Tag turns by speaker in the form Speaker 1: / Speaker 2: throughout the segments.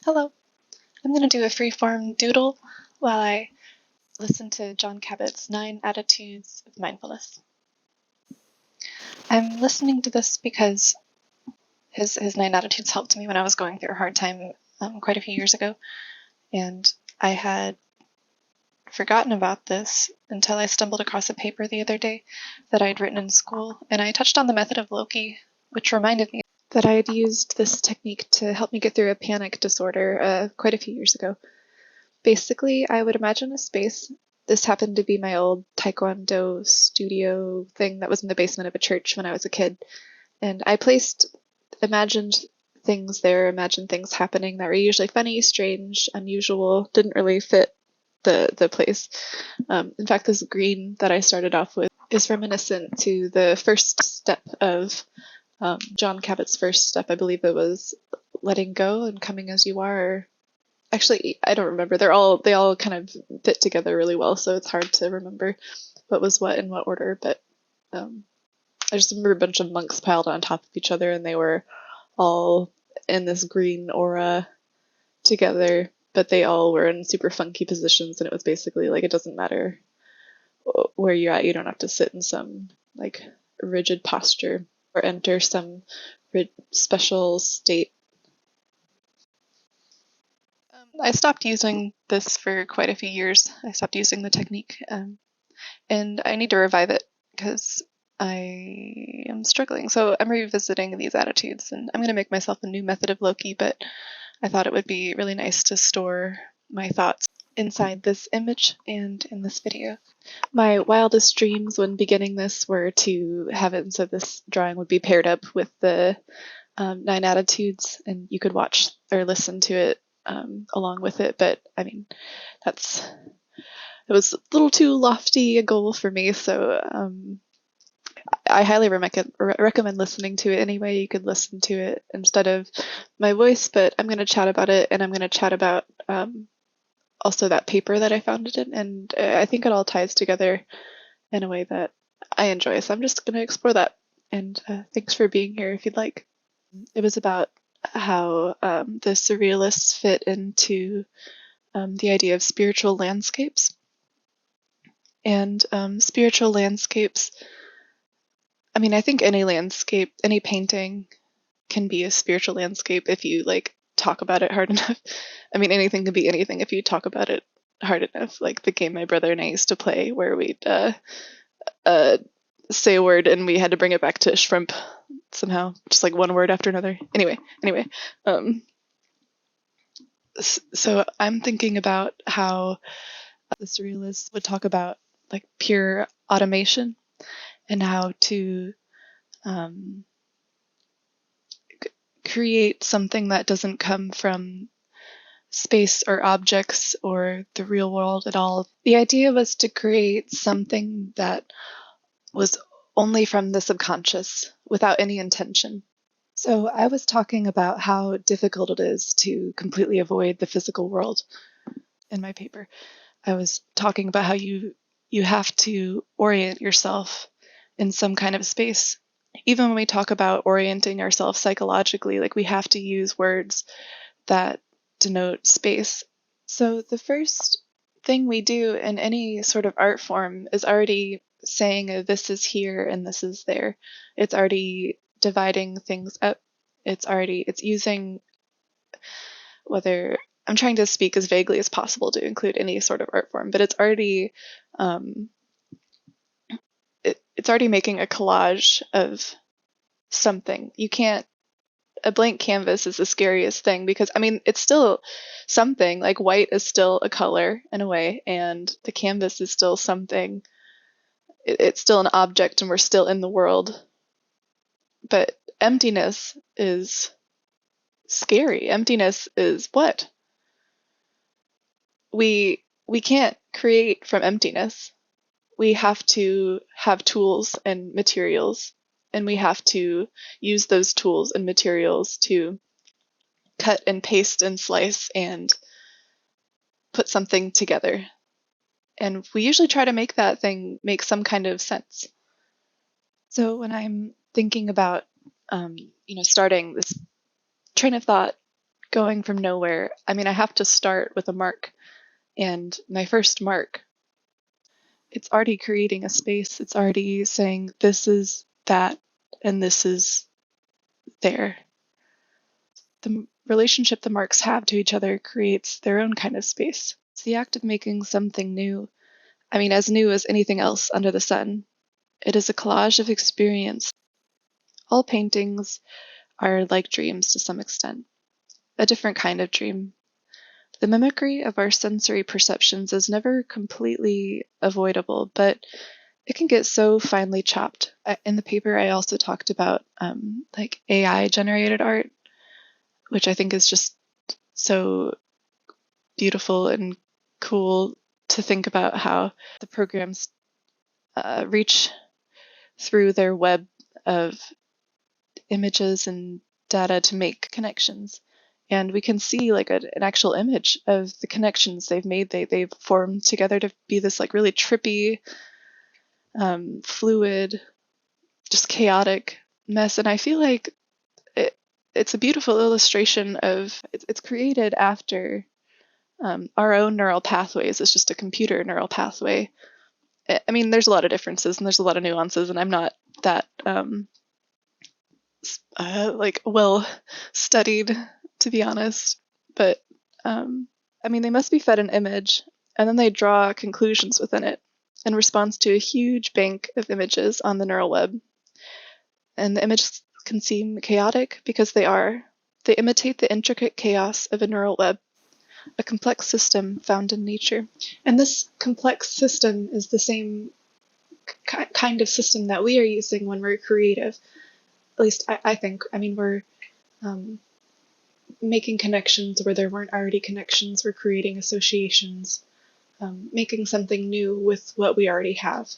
Speaker 1: Hello. I'm going to do a freeform doodle while I listen to John Cabot's 9 Attitudes of Mindfulness. I'm listening to this because his 9 Attitudes helped me when I was going through a hard time quite a few years ago, and I had forgotten about this until I stumbled across a paper the other day that I had written in school, and I touched on the method of Loki, which reminded me that I had used this technique to help me get through a panic disorder quite a few years ago. Basically, I would imagine a space. This happened to be my old Taekwondo studio thing that was in the basement of a church when I was a kid. And I imagined things there, imagined things happening that were usually funny, strange, unusual, didn't really fit the place. In fact, this green that I started off with is reminiscent to the first step of John Cabot's first step. I believe it was letting go and coming as you are. Actually, I don't remember. They all kind of fit together really well, so it's hard to remember what was what in what order. But I just remember a bunch of monks piled on top of each other, and they were all in this green aura together, but they all were in super funky positions, and it was basically like it doesn't matter where you're at, you don't have to sit in some like rigid posture or enter some special state. I stopped using this for quite a few years. I stopped using the technique, and I need to revive it because I am struggling. So I'm revisiting these attitudes, and I'm going to make myself a new method of Loki, but I thought it would be really nice to store my thoughts inside this image and in this video. My wildest dreams when beginning this were to have it so this drawing would be paired up with the 9 attitudes, and you could watch or listen to it along with it, but I mean, it was a little too lofty a goal for me, so I highly recommend listening to it anyway. You could listen to it instead of my voice, but I'm going to chat about it, and I'm going to chat about also that paper that I found it in, and I think it all ties together in a way that I enjoy, so I'm just going to explore that, and thanks for being here if you'd like. It was about how the surrealists fit into the idea of spiritual landscapes. And spiritual landscapes, I mean, I think any landscape, any painting can be a spiritual landscape if you like talk about it hard enough. I mean, anything can be anything if you talk about it hard enough. Like the game my brother and I used to play where we'd say a word and we had to bring it back to shrimp somehow, just like one word after another. Anyway, so I'm thinking about how the surrealists would talk about like pure automation and how to create something that doesn't come from space or objects or the real world at all. The idea was to create something that was only from the subconscious without any intention. So I was talking about how difficult it is to completely avoid the physical world in my paper. I was talking about how you have to orient yourself in some kind of space. Even when we talk about orienting ourselves psychologically, like we have to use words that denote space. So the first thing we do in any sort of art form is already saying this is here and this is there. It's already dividing things up. It's using, whether I'm trying to speak as vaguely as possible to include any sort of art form, but it's already it's already making a collage of something. A blank canvas is the scariest thing because, I mean, it's still something. Like white is still a color in a way, and the canvas is still something. It's still an object, and we're still in the world. But emptiness is scary. Emptiness is what? We can't create from emptiness. We have to have tools and materials, and we have to use those tools and materials to cut and paste and slice and put something together. And we usually try to make that thing make some kind of sense. So when I'm thinking about, starting this train of thought going from nowhere. I mean, I have to start with a mark, and my first mark, it's already creating a space. It's already saying this is that and this is there. The relationship the marks have to each other creates their own kind of space. It's the act of making something new. I mean, as new as anything else under the sun. It is a collage of experience. All paintings are like dreams to some extent, a different kind of dream. The mimicry of our sensory perceptions is never completely avoidable, but it can get so finely chopped. In the paper, I also talked about like AI generated art, which I think is just so beautiful and cool to think about how the programs reach through their web of images and data to make connections. And we can see like an actual image of the connections they've made. They've formed together to be this like really trippy, fluid, just chaotic mess. And I feel like it's a beautiful illustration of it's created after our own neural pathways. It's just a computer neural pathway. I mean, there's a lot of differences and there's a lot of nuances, and I'm not that like well studied, to be honest. But I mean, they must be fed an image, and then they draw conclusions within it in response to a huge bank of images on the neural web. And the images can seem chaotic because they are. They imitate the intricate chaos of a neural web, a complex system found in nature. And this complex system is the same kind of system that we are using when we're creative. At least I think. I mean, we're making connections where there weren't already connections. We're creating associations, making something new with what we already have.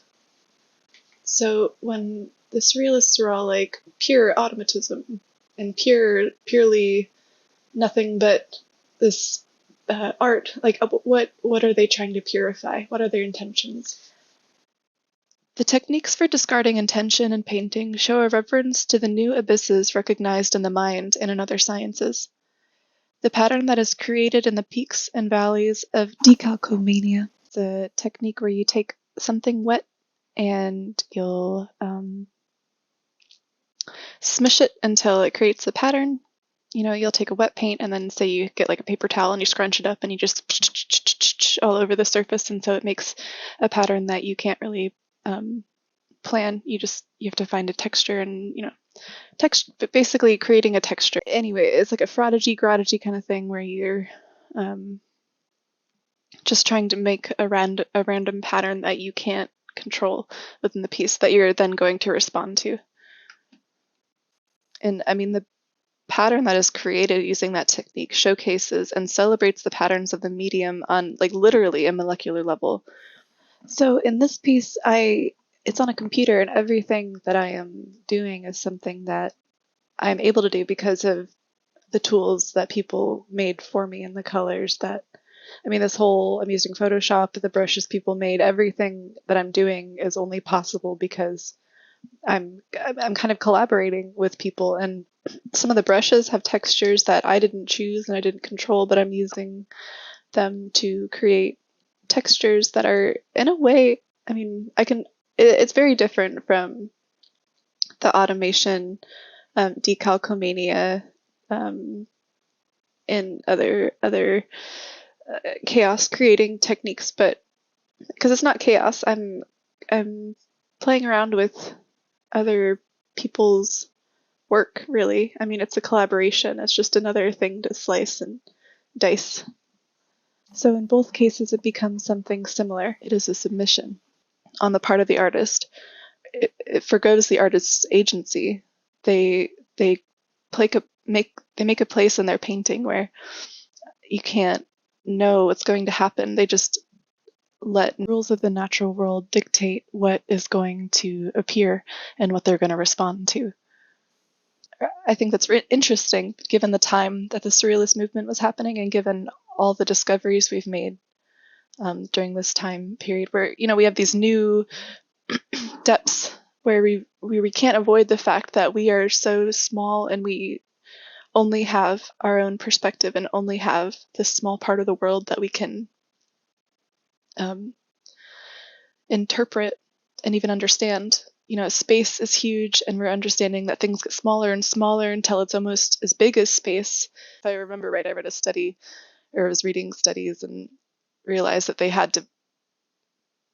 Speaker 1: So when the surrealists are all like pure automatism and purely nothing but this art, like what are they trying to purify? What are their intentions? The techniques for discarding intention in painting show a reference to the new abysses recognized in the mind and in other sciences. The pattern that is created in the peaks and valleys of decalcomania, the technique where you take something wet and you'll smush it until it creates a pattern. You know, you'll take a wet paint and then say you get like a paper towel and you scrunch it up and you just all over the surface, and so it makes a pattern that you can't really plan. You have to find a texture and, you know, basically creating a texture. Anyway, it's like a frodigy kind of thing where you're just trying to make a random pattern that you can't control within the piece that you're then going to respond to. And I mean, the pattern that is created using that technique showcases and celebrates the patterns of the medium on like literally a molecular level. So in this piece, it's on a computer, and everything that I am doing is something that I'm able to do because of the tools that people made for me and the colors that, I mean, I'm using Photoshop, the brushes people made, everything that I'm doing is only possible because I'm kind of collaborating with people, and some of the brushes have textures that I didn't choose and I didn't control, but I'm using them to create textures that are, in a way, I mean, it's very different from the automation, decalcomania, and other chaos creating techniques, but because it's not chaos, I'm playing around with other people's work, really. I mean, it's a collaboration. It's just another thing to slice and dice. So in both cases, it becomes something similar. It is a submission on the part of the artist. It forgoes the artist's agency. They make a place in their painting where you can't know what's going to happen. They just let rules of the natural world dictate what is going to appear and what they're going to respond to. I think that's interesting, given the time that the surrealist movement was happening and given all the discoveries we've made during this time period where, you know, we have these new depths where we can't avoid the fact that we are so small and we only have our own perspective and only have this small part of the world that we can interpret and even understand. Space is huge, and we're understanding that things get smaller and smaller until it's almost as big as space. If I remember right, I read a study, or was reading studies, and realized that they had to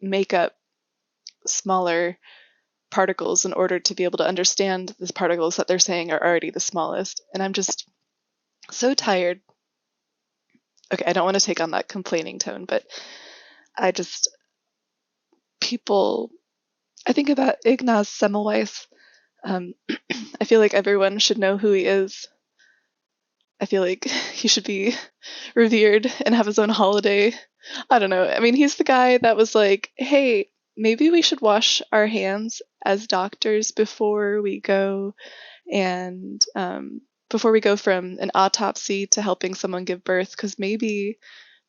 Speaker 1: make up smaller particles in order to be able to understand these particles that they're saying are already the smallest. And I'm just so tired. Okay, I don't want to take on that complaining tone, but I think about Ignaz Semmelweis. I feel like everyone should know who he is. I feel like he should be revered and have his own holiday. I don't know. I mean, he's the guy that was like, hey, maybe we should wash our hands as doctors before we go from an autopsy to helping someone give birth, because maybe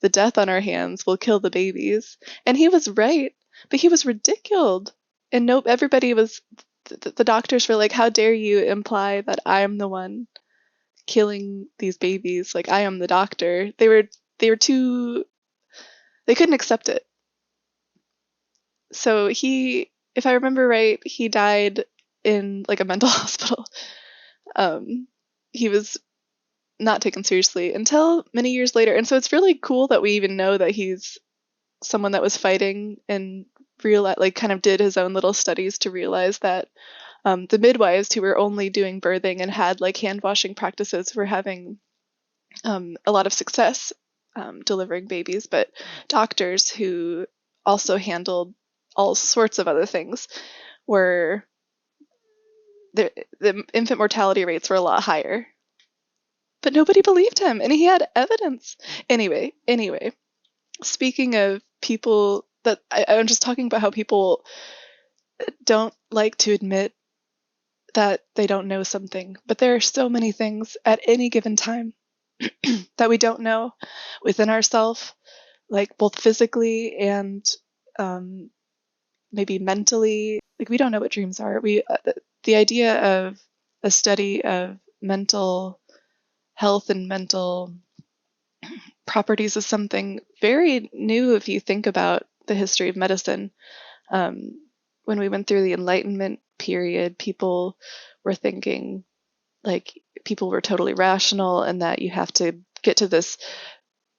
Speaker 1: the death on our hands will kill the babies. And he was right, but he was ridiculed. And the doctors were like, how dare you imply that I'm the one killing these babies? Like, I am the doctor. They couldn't accept it. So if I remember right, he died in like a mental hospital. He was not taken seriously until many years later. And so it's really cool that we even know that he's someone that was fighting and kind of did his own little studies to realize that the midwives who were only doing birthing and had like hand washing practices were having a lot of success delivering babies, but doctors who also handled all sorts of other things were the infant mortality rates were a lot higher. But nobody believed him, and he had evidence. Anyway, speaking of people that I'm just talking about how people don't like to admit that they don't know something, but there are so many things at any given time that we don't know within ourselves, like both physically and maybe mentally. Like, we don't know what dreams are. The idea of a study of mental health and mental properties is something very new if you think about the history of medicine. When we went through the Enlightenment period, people were thinking like people were totally rational and that you have to get to this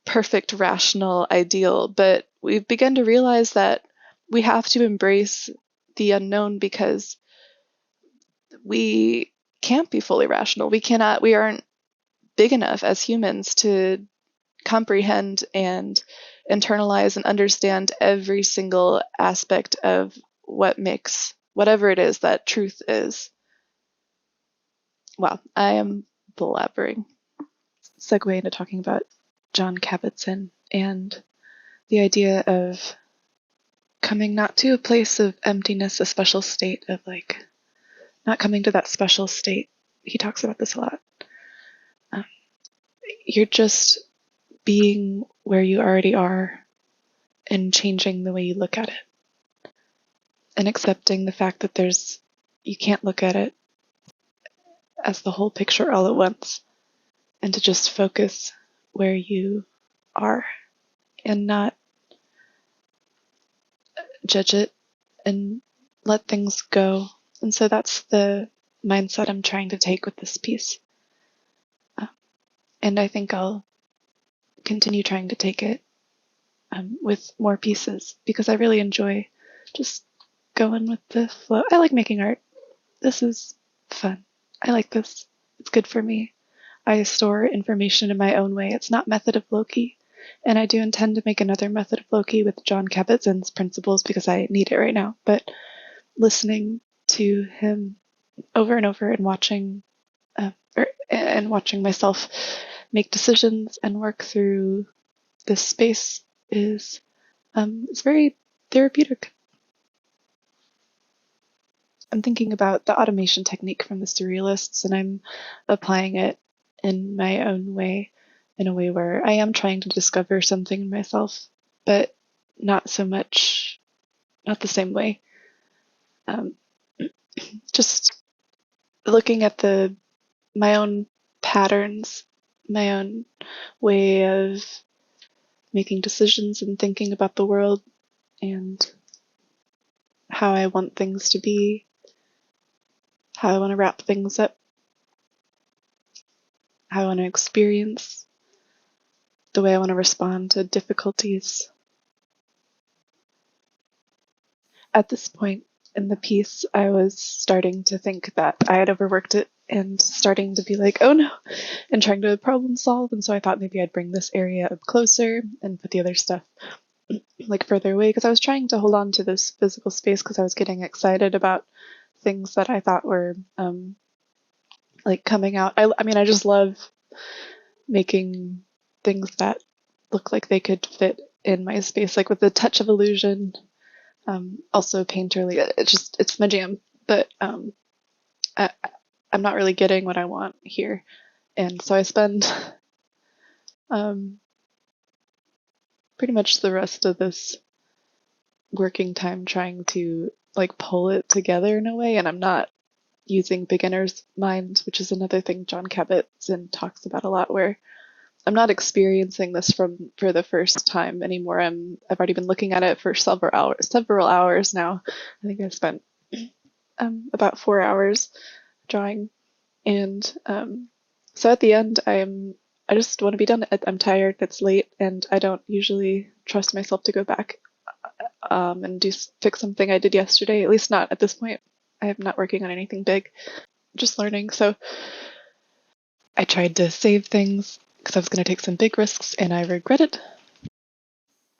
Speaker 1: perfect rational ideal. But we've begun to realize that we have to embrace the unknown because we can't be fully rational. We aren't big enough as humans to comprehend and internalize and understand every single aspect of what makes whatever it is that truth is. Wow, I am blabbering. Segue into talking about John Cabot and the idea of coming not to a place of emptiness, a special state of like not coming to that special state. He talks about this a lot. You're just being where you already are and changing the way you look at it and accepting the fact that you can't look at it as the whole picture all at once, and to just focus where you are and not judge it and let things go. And so that's the mindset I'm trying to take with this piece. And I think I'll continue trying to take it with more pieces because I really enjoy just going with the flow. I like making art. This is fun. I like this. It's good for me. I store information in my own way. It's not Method of Loki. And I do intend to make another Method of Loki with John Cabot-Zinn's principles because I need it right now. But listening to him over and over and watching myself make decisions and work through this space is it's very therapeutic. I'm thinking about the automation technique from the surrealists, and I'm applying it in my own way, in a way where I am trying to discover something in myself, but not so much, not the same way. Just looking at my own patterns, my own way of making decisions and thinking about the world and how I want things to be, how I want to wrap things up, how I want to experience, the way I want to respond to difficulties. At this point in the piece, I was starting to think that I had overworked it and starting to be like, oh no, and trying to problem solve. And so I thought maybe I'd bring this area up closer and put the other stuff like further away, because I was trying to hold on to this physical space because I was getting excited about things that I thought were like coming out. I mean, I just love making things that look like they could fit in my space, like with the touch of illusion. Also painterly, it's my jam, but I, I'm not really getting what I want here. And so I spend pretty much the rest of this working time trying to like pull it together in a way, and I'm not using beginner's mind, which is another thing John Cabot talks about a lot, where I'm not experiencing this for the first time anymore. I've already been looking at it for several hours now. I think I've spent about 4 hours drawing, and so at the end I just want to be done. I'm tired, it's late, and I don't usually trust myself to go back and fix something I did yesterday, at least not at this point. I am not working on anything big, just learning. So I tried to save things because I was going to take some big risks, and I regret it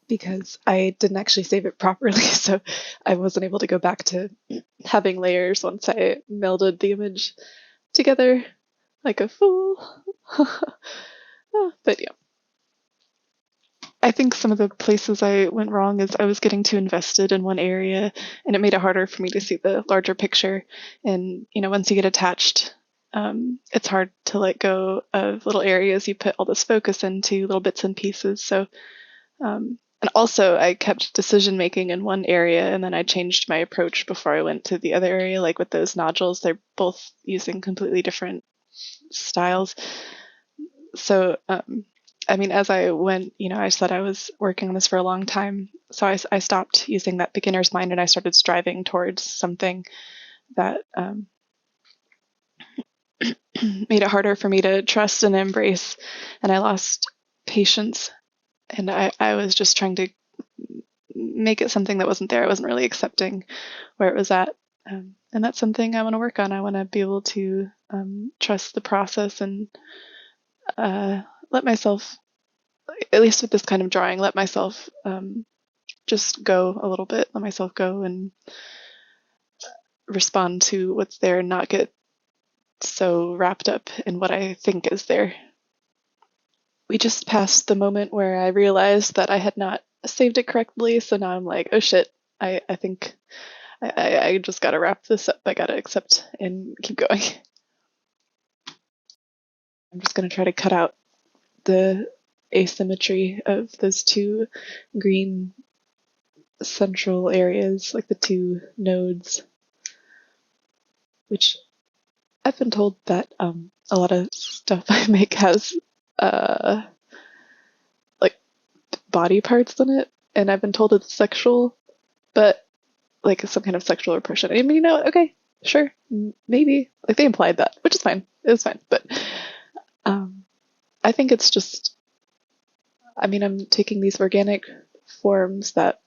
Speaker 1: because I didn't actually save it properly. So I wasn't able to go back to having layers once I melded the image together like a fool. But yeah, I think some of the places I went wrong is I was getting too invested in one area, and it made it harder for me to see the larger picture. And once you get attached, it's hard to let go of little areas you put all this focus into, little bits and pieces. So and also I kept decision making in one area, and then I changed my approach before I went to the other area. Like with those nodules, they're both using completely different styles. So I mean, as I went, I said I was working on this for a long time, so I stopped using that beginner's mind, and I started striving towards something that made it harder for me to trust and embrace, and I lost patience, and I was just trying to make it something that wasn't there. I wasn't really accepting where it was at, and that's something I want to work on. I want to be able to trust the process and let myself, at least with this kind of drawing, let myself just go a little bit, let myself go and respond to what's there and not get so wrapped up in what I think is there. We just passed the moment where I realized that I had not saved it correctly, so now I'm like, oh shit, I think I just gotta wrap this up. I gotta accept and keep going. I'm just gonna try to cut out the asymmetry of those two green central areas, like the two nodes, which I've been told that a lot of stuff I make has like body parts in it, and I've been told it's sexual, but like some kind of sexual repression. I mean, okay, sure, maybe. Like they implied that, which is fine. It was fine, but I think it's just. I mean, I'm taking these organic forms that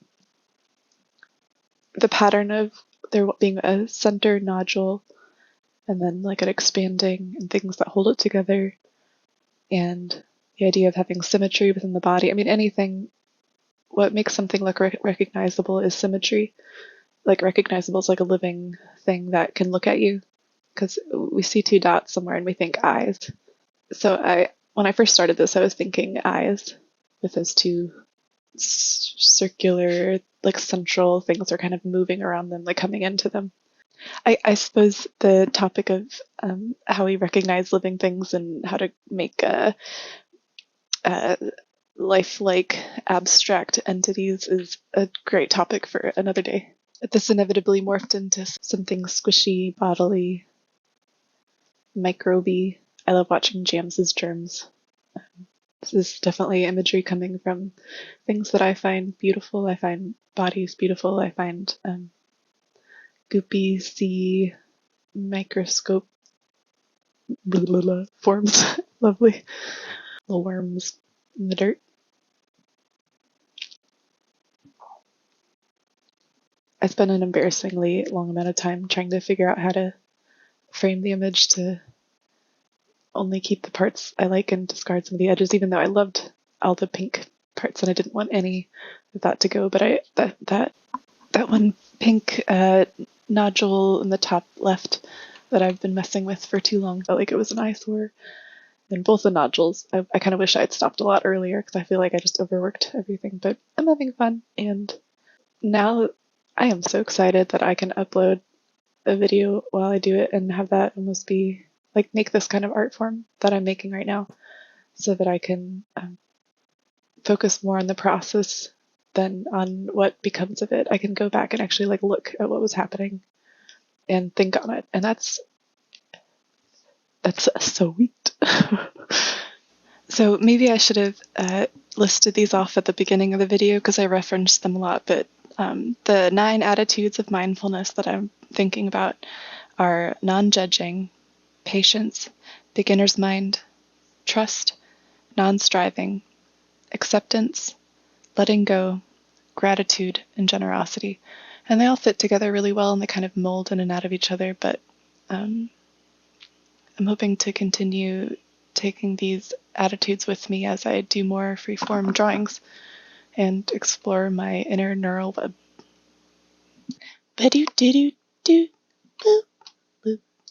Speaker 1: the pattern of there being a center nodule and then like an expanding and things that hold it together, and the idea of having symmetry within the body. I mean, anything, what makes something look recognizable is symmetry. Like recognizable is like a living thing that can look at you, because we see two dots somewhere and we think eyes. So when I first started this, I was thinking eyes with those two circular, like central things are kind of moving around them, like coming into them. I suppose the topic of how we recognize living things and how to make lifelike abstract entities is a great topic for another day. This inevitably morphed into something squishy, bodily, microby. I love watching James's germs. This is definitely imagery coming from things that I find beautiful. I find bodies beautiful. I find goopy sea microscope blah, blah, blah, forms lovely. Little worms in the dirt. I spent an embarrassingly long amount of time trying to figure out how to frame the image to only keep the parts I like and discard some of the edges, even though I loved all the pink parts and I didn't want any of that to go. But that one pink nodule in the top left that I've been messing with for too long felt like it was an eyesore. And both the nodules, I kind of wish I had stopped a lot earlier because I feel like I just overworked everything. But I'm having fun, and now I am so excited that I can upload a video while I do it and have that almost be like make this kind of art form that I'm making right now, so that I can focus more on the process than on what becomes of it. I can go back and actually like look at what was happening and think on it, and that's sweet. So maybe I should have listed these off at the beginning of the video because I referenced them a lot, but the 9 attitudes of mindfulness that I'm thinking about are non-judging, patience, beginner's mind, trust, non-striving, acceptance, letting go, gratitude, and generosity. And they all fit together really well and they kind of mold in and out of each other, but I'm hoping to continue taking these attitudes with me as I do more freeform drawings and explore my inner neural web. Ba-do-do-do-do-boo.